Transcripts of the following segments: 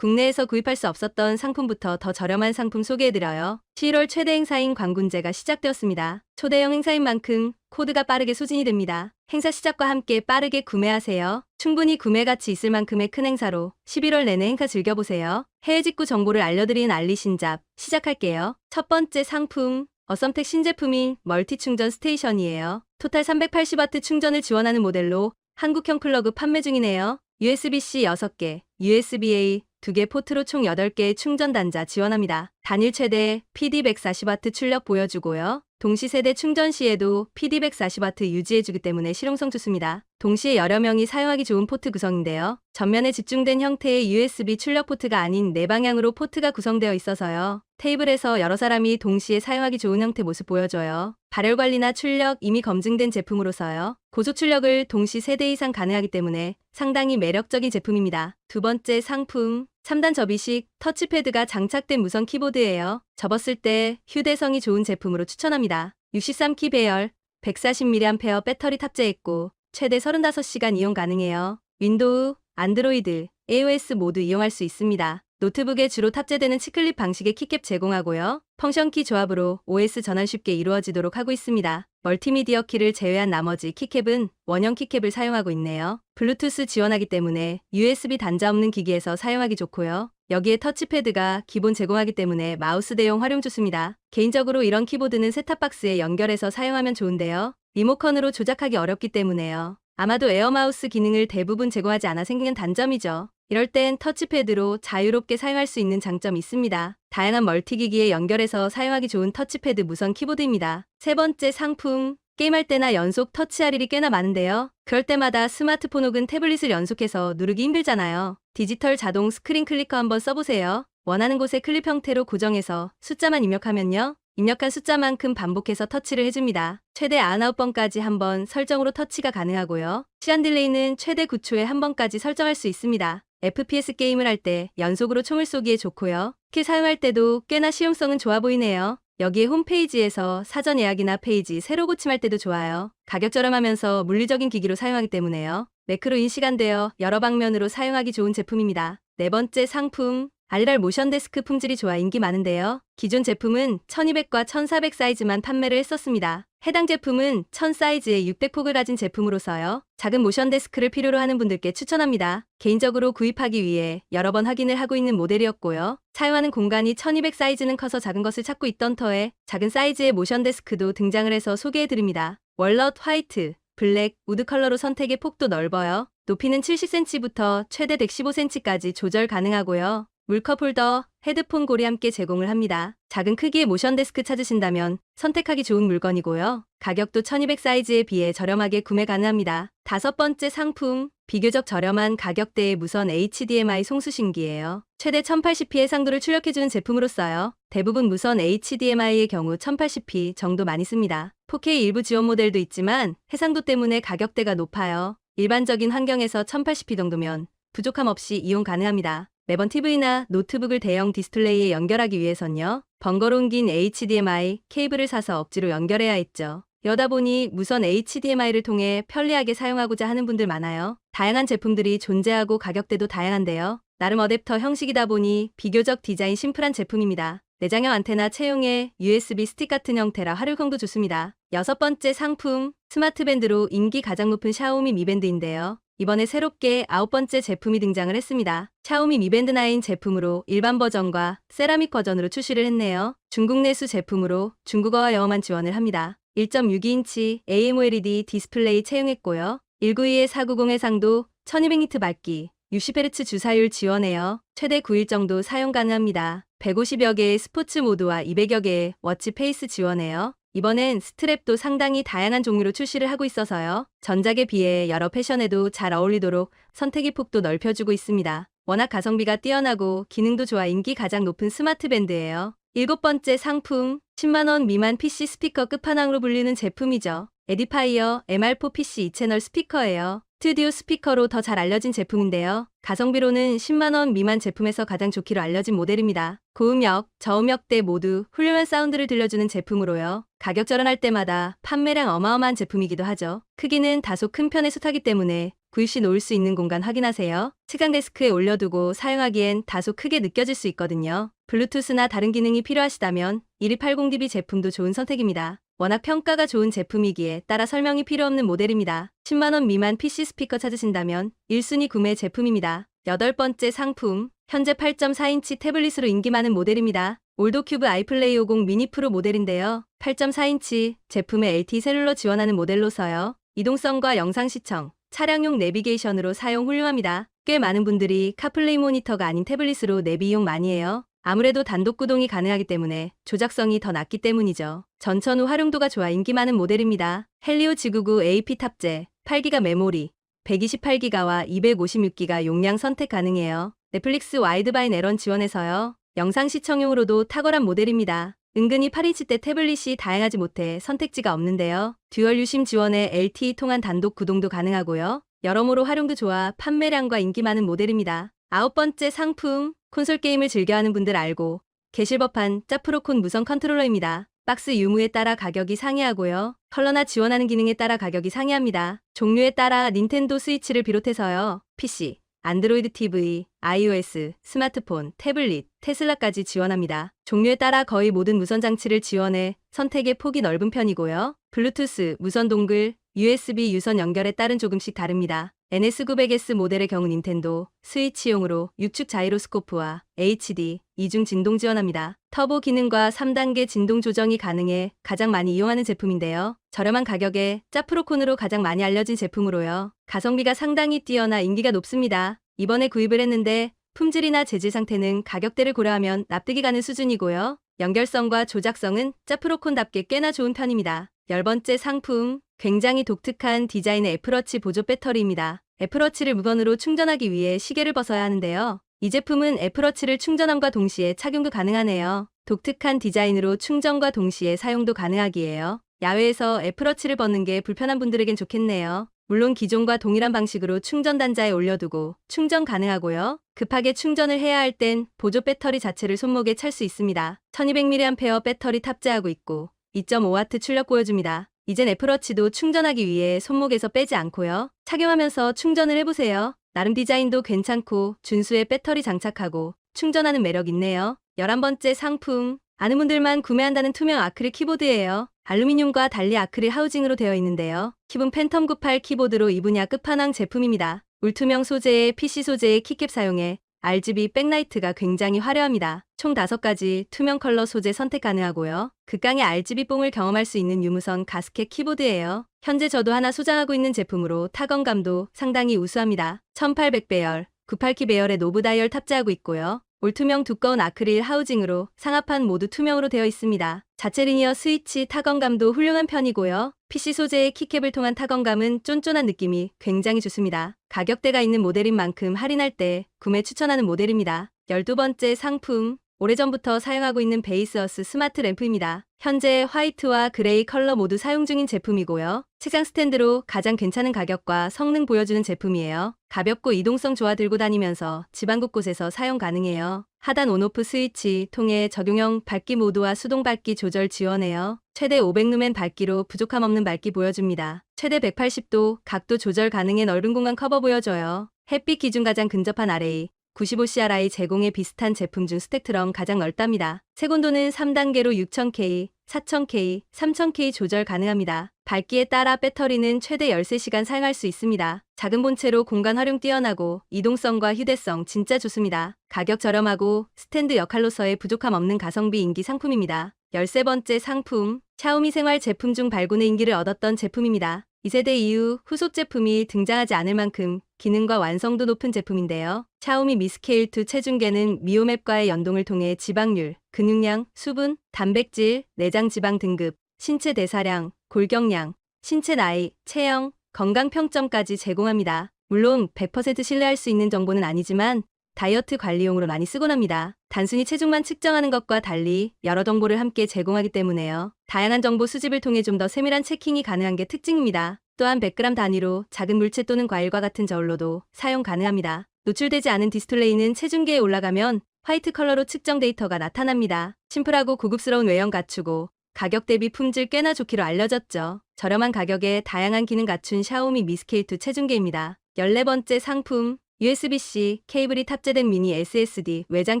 국내에서 구입할 수 없었던 상품부터 더 저렴한 상품 소개해드려요. 11월 최대 행사인 광군제가 시작되었습니다. 초대형 행사인 만큼 코드가 빠르게 소진이 됩니다. 행사 시작과 함께 빠르게 구매하세요. 충분히 구매 가치 있을 만큼의 큰 행사로 11월 내내 행사 즐겨보세요. 해외 직구 정보를 알려드리는 알리신잡 시작할게요. 첫 번째 상품, 어썸텍 신제품인 멀티 충전 스테이션이에요. 토탈 380W 충전을 지원하는 모델로 한국형 플러그 판매 중이네요. USB-C 6개, USB-A 2개 포트로 총 8개의 충전 단자 지원합니다. 단일 최대 PD 140W 출력 보여주고요. 동시 세대 충전 시에도 PD 140W 유지해주기 때문에 실용성 좋습니다. 동시에 여러 명이 사용하기 좋은 포트 구성인데요. 전면에 집중된 형태의 USB 출력 포트가 아닌 네 방향으로 포트가 구성되어 있어서요. 테이블에서 여러 사람이 동시에 사용하기 좋은 형태 모습 보여줘요. 발열 관리나 출력 이미 검증된 제품으로서요. 고속 출력을 동시 3대 이상 가능하기 때문에 상당히 매력적인 제품입니다. 두 번째 상품, 3단 접이식 터치패드가 장착된 무선 키보드예요. 접었을 때 휴대성이 좋은 제품으로 추천합니다. 63키 배열, 140mAh 배터리 탑재했고 최대 35시간 이용 가능해요. 윈도우, 안드로이드, iOS 모두 이용할 수 있습니다. 노트북에 주로 탑재되는 치클립 방식의 키캡 제공하고요. 펑션키 조합으로 OS 전환 쉽게 이루어지도록 하고 있습니다. 멀티미디어 키를 제외한 나머지 키캡은 원형 키캡을 사용하고 있네요. 블루투스 지원하기 때문에 USB 단자 없는 기기에서 사용하기 좋고요. 여기에 터치패드가 기본 제공하기 때문에 마우스 대용 활용 좋습니다. 개인적으로 이런 키보드는 셋탑박스에 연결해서 사용하면 좋은데요. 리모컨으로 조작하기 어렵기 때문에요. 아마도 에어마우스 기능을 대부분 제공하지 않아 생기는 단점이죠. 이럴 땐 터치패드로 자유롭게 사용할 수 있는 장점이 있습니다. 다양한 멀티기기에 연결해서 사용하기 좋은 터치패드 무선 키보드입니다. 세 번째 상품, 게임할 때나 연속 터치할 일이 꽤나 많은데요. 그럴 때마다 스마트폰 혹은 태블릿을 연속해서 누르기 힘들잖아요. 디지털 자동 스크린 클리커 한번 써보세요. 원하는 곳에 클립 형태로 고정해서 숫자만 입력하면요. 입력한 숫자만큼 반복해서 터치를 해줍니다. 최대 99번까지 한번 설정으로 터치가 가능하고요. 시간 딜레이는 최대 9초에 한 번까지 설정할 수 있습니다. FPS 게임을 할 때 연속으로 총을 쏘기에 좋고요. 스킬 사용할 때도 꽤나 실용성은 좋아 보이네요. 여기에 홈페이지에서 사전 예약이나 페이지 새로 고침할 때도 좋아요. 가격 저렴하면서 물리적인 기기로 사용하기 때문에요. 매크로 인식한되어 여러 방면으로 사용하기 좋은 제품입니다. 네 번째 상품, RR 모션 데스크 품질이 좋아 인기 많은데요. 기존 제품은 1200과 1400 사이즈만 판매를 했었습니다. 해당 제품은 1000 사이즈의 600폭을 가진 제품으로서요. 작은 모션 데스크를 필요로 하는 분들께 추천합니다. 개인적으로 구입하기 위해 여러 번 확인을 하고 있는 모델이었고요. 사용하는 공간이 1200 사이즈는 커서 작은 것을 찾고 있던 터에 작은 사이즈의 모션 데스크도 등장을 해서 소개해드립니다. 월넛 화이트, 블랙, 우드 컬러로 선택의 폭도 넓어요. 높이는 70cm부터 최대 115cm까지 조절 가능하고요. 물컵 홀더, 헤드폰 고리 함께 제공을 합니다. 작은 크기의 모션 데스크 찾으신다면 선택하기 좋은 물건이고요. 가격도 1200 사이즈에 비해 저렴하게 구매 가능합니다. 다섯 번째 상품, 비교적 저렴한 가격대의 무선 HDMI 송수신기예요. 최대 1080p 해상도를 출력해주는 제품으로서요. 대부분 무선 HDMI의 경우 1080p 정도 많이 씁니다. 4K 일부 지원 모델도 있지만 해상도 때문에 가격대가 높아요. 일반적인 환경에서 1080p 정도면 부족함 없이 이용 가능합니다. 매번 TV나 노트북을 대형 디스플레이에 연결하기 위해선요. 번거로운 긴 HDMI 케이블을 사서 억지로 연결해야 했죠. 이러다 보니 무선 HDMI를 통해 편리하게 사용하고자 하는 분들 많아요. 다양한 제품들이 존재하고 가격대도 다양한데요. 나름 어댑터 형식이다 보니 비교적 디자인 심플한 제품입니다. 내장형 안테나 채용에 USB 스틱 같은 형태라 활용성도 좋습니다. 여섯 번째 상품, 스마트 밴드로 인기 가장 높은 샤오미 Mi 밴드인데요. 이번에 새롭게 9번째 제품이 등장을 했습니다. 샤오미 Mi Band 9 제품으로 일반 버전과 세라믹 버전으로 출시를 했네요. 중국 내수 제품으로 중국어와 영어만 지원을 합니다. 1.62인치 AMOLED 디스플레이 채용했고요. 192에 490 해상도 1200니트 밝기, 60Hz 주사율 지원해요. 최대 9일 정도 사용 가능합니다. 150여 개의 스포츠 모드와 200여 개의 워치 페이스 지원해요. 이번엔 스트랩도 상당히 다양한 종류로 출시를 하고 있어서요. 전작에 비해 여러 패션에도 잘 어울리도록 선택의 폭도 넓혀주고 있습니다. 워낙 가성비가 뛰어나고 기능도 좋아 인기 가장 높은 스마트 밴드예요. 일곱 번째 상품, 10만원 미만 PC 스피커 끝판왕으로 불리는 제품이죠. 에디파이어 MR4 PC 2채널 스피커예요. 스튜디오 스피커로 더 잘 알려진 제품인데요. 가성비로는 10만원 미만 제품에서 가장 좋기로 알려진 모델입니다. 고음역, 저음역대 모두 훌륭한 사운드를 들려주는 제품으로요. 가격 절환할 때마다 판매량 어마어마한 제품이기도 하죠. 크기는 다소 큰 편에 속하기 때문에 구입 시 놓을 수 있는 공간 확인하세요. 책상 데스크에 올려두고 사용하기엔 다소 크게 느껴질 수 있거든요. 블루투스나 다른 기능이 필요하시다면 1280DB 제품도 좋은 선택입니다. 워낙 평가가 좋은 제품이기에 따라 설명이 필요 없는 모델입니다. 10만원 미만 PC 스피커 찾으신다면 1순위 구매 제품입니다. 8번째 상품, 현재 8.4인치 태블릿으로 인기 많은 모델입니다. 올도큐브 아이플레이 50 미니 프로 모델인데요. 8.4인치 제품에 LTE 셀룰러 지원하는 모델로서요. 이동성과 영상 시청, 차량용 내비게이션으로 사용 훌륭합니다. 꽤 많은 분들이 카플레이 모니터가 아닌 태블릿으로 내비 이용 많이 해요. 아무래도 단독 구동이 가능하기 때문에 조작성이 더 낮기 때문이죠. 전천 후 활용도가 좋아 인기 많은 모델입니다. 헬리오 G99 AP 탑재, 8기가 메모리, 128기가와 256기가 용량 선택 가능해요. 넷플릭스 와이드바인 에런 지원해서요. 영상 시청용으로도 탁월한 모델입니다. 은근히 8인치대 태블릿이 다양하지 못해 선택지가 없는데요. 듀얼 유심 지원에 LTE 통한 단독 구동도 가능하고요. 여러모로 활용도 좋아 판매량과 인기 많은 모델입니다. 9번째 상품, 콘솔 게임을 즐겨하는 분들 알고 계실 법한 짜프로콘 무선 컨트롤러입니다. 박스 유무에 따라 가격이 상이하고요. 컬러나 지원하는 기능에 따라 가격이 상이합니다. 종류에 따라 닌텐도 스위치를 비롯해서요. PC, 안드로이드 TV, iOS, 스마트폰, 태블릿, 테슬라까지 지원합니다. 종류에 따라 거의 모든 무선 장치를 지원해 선택의 폭이 넓은 편이고요. 블루투스, 무선 동글, USB 유선 연결에 따른 조금씩 다릅니다. NS900S 모델의 경우 닌텐도 스위치용으로 6축 자이로스코프와 HD, 이중 진동 지원합니다. 터보 기능과 3단계 진동 조정이 가능해 가장 많이 이용하는 제품인데요. 저렴한 가격에 짜프로콘으로 가장 많이 알려진 제품으로요. 가성비가 상당히 뛰어나 인기가 높습니다. 이번에 구입을 했는데 품질이나 재질 상태는 가격대를 고려하면 납득이 가는 수준이고요. 연결성과 조작성은 짜프로콘답게 꽤나 좋은 편입니다. 10번째 상품, 굉장히 독특한 디자인의 애플워치 보조 배터리입니다. 애플워치를 무선으로 충전하기 위해 시계를 벗어야 하는데요. 이 제품은 애플워치를 충전함과 동시에 착용도 가능하네요. 독특한 디자인으로 충전과 동시에 사용도 가능하기에요. 야외에서 애플워치를 벗는 게 불편한 분들에겐 좋겠네요. 물론 기존과 동일한 방식으로 충전 단자에 올려두고 충전 가능하고요. 급하게 충전을 해야 할 땐 보조 배터리 자체를 손목에 찰 수 있습니다. 1200mAh 배터리 탑재하고 있고 2.5W 출력 보여줍니다. 이젠 애플워치도 충전하기 위해 손목에서 빼지 않고요. 착용하면서 충전을 해보세요. 나름 디자인도 괜찮고 준수의 배터리 장착하고 충전하는 매력 있네요. 11번째 상품, 아는 분들만 구매한다는 투명 아크릴 키보드예요. 알루미늄과 달리 아크릴 하우징으로 되어 있는데요. 키본 팬텀 98 키보드로 이 분야 끝판왕 제품입니다. 울투명 소재의 PC 소재의 키캡 사용해 RGB 백라이트가 굉장히 화려합니다. 총 5가지 투명 컬러 소재 선택 가능하고요. 극강의 RGB 뽕을 경험할 수 있는 유무선 가스켓 키보드예요. 현재 저도 하나 소장하고 있는 제품으로 타건감도 상당히 우수합니다. 1800배열, 98키 배열의 노브 다이얼 탑재하고 있고요. 올투명 두꺼운 아크릴 하우징으로 상하판 모두 투명으로 되어 있습니다. 자체 리니어 스위치 타건감도 훌륭한 편이고요. PC 소재의 키캡을 통한 타건감은 쫀쫀한 느낌이 굉장히 좋습니다. 가격대가 있는 모델인 만큼 할인할 때 구매 추천하는 모델입니다. 12번째 상품, 오래전부터 사용하고 있는 베이스어스 스마트 램프입니다. 현재 화이트와 그레이 컬러 모두 사용 중인 제품이고요. 책상 스탠드로 가장 괜찮은 가격과 성능 보여주는 제품이에요. 가볍고 이동성 좋아 들고 다니면서 집안 곳곳에서 사용 가능해요. 하단 온오프 스위치 통해 적용형 밝기 모드와 수동 밝기 조절 지원해요. 최대 500루멘 밝기로 부족함 없는 밝기 보여줍니다. 최대 180도 각도 조절 가능해 넓은 공간 커버 보여줘요. 햇빛 기준 가장 근접한 RA 95CRI 제공에 비슷한 제품 중 스펙트럼 가장 넓답니다. 색온도는 3단계로 6000K, 4000K, 3000K 조절 가능합니다. 밝기에 따라 배터리는 최대 13시간 사용할 수 있습니다. 작은 본체로 공간 활용 뛰어나고 이동성과 휴대성 진짜 좋습니다. 가격 저렴하고 스탠드 역할로서의 부족함 없는 가성비 인기 상품입니다. 13번째 상품, 샤오미 생활 제품 중 발군의 인기를 얻었던 제품입니다. 2세대 이후 후속 제품이 등장하지 않을 만큼 기능과 완성도 높은 제품인데요. 샤오미 미스케일2 체중계는 미오맵과의 연동을 통해 지방률, 근육량, 수분, 단백질, 내장 지방 등급, 신체 대사량, 골격량, 신체 나이, 체형, 건강 평점까지 제공합니다. 물론 100% 신뢰할 수 있는 정보는 아니지만 다이어트 관리용으로 많이 쓰곤 합니다. 단순히 체중만 측정하는 것과 달리 여러 정보를 함께 제공하기 때문에요. 다양한 정보 수집을 통해 좀 더 세밀한 체킹이 가능한 게 특징입니다. 또한 100g 단위로 작은 물체 또는 과일과 같은 저울로도 사용 가능합니다. 노출되지 않은 디스플레이는 체중계에 올라가면 화이트 컬러로 측정 데이터가 나타납니다. 심플하고 고급스러운 외형 갖추고 가격 대비 품질 꽤나 좋기로 알려졌죠. 저렴한 가격에 다양한 기능 갖춘 샤오미 미스케일2 체중계입니다. 14번째 상품, USB-C 케이블이 탑재된 미니 SSD 외장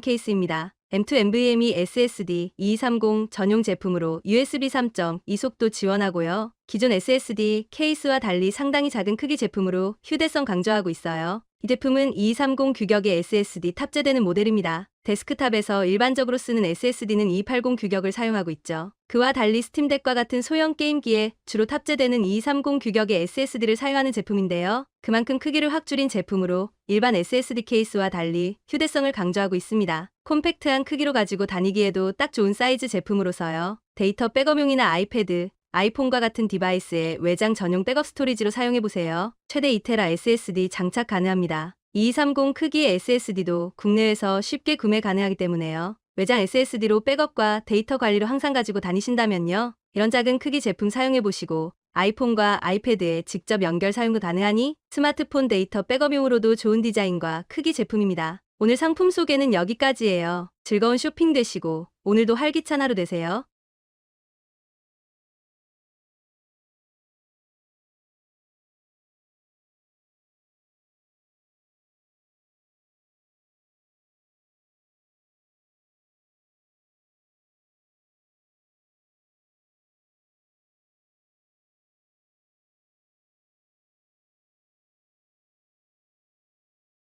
케이스입니다. M2 NVMe SSD 2230 전용 제품으로 USB 3.2 속도 지원하고요. 기존 SSD 케이스와 달리 상당히 작은 크기 제품으로 휴대성 강조하고 있어요. 이 제품은 2230 규격의 SSD 탑재되는 모델입니다. 데스크탑에서 일반적으로 쓰는 SSD는 280 규격을 사용하고 있죠. 그와 달리 스팀덱과 같은 소형 게임기에 주로 탑재되는 2230 규격의 SSD를 사용하는 제품인데요. 그만큼 크기를 확 줄인 제품으로 일반 SSD 케이스와 달리 휴대성을 강조하고 있습니다. 콤팩트한 크기로 가지고 다니기에도 딱 좋은 사이즈 제품으로서요. 데이터 백업용이나 아이패드, 아이폰과 같은 디바이스에 외장 전용 백업 스토리지로 사용해보세요. 최대 2TB SSD 장착 가능합니다. 2230 크기의 SSD도 국내에서 쉽게 구매 가능하기 때문에요. 외장 SSD로 백업과 데이터 관리로 항상 가지고 다니신다면요. 이런 작은 크기 제품 사용해보시고 아이폰과 아이패드에 직접 연결 사용도 가능하니 스마트폰 데이터 백업용으로도 좋은 디자인과 크기 제품입니다. 오늘 상품 소개는 여기까지예요. 즐거운 쇼핑 되시고 오늘도 활기찬 하루 되세요.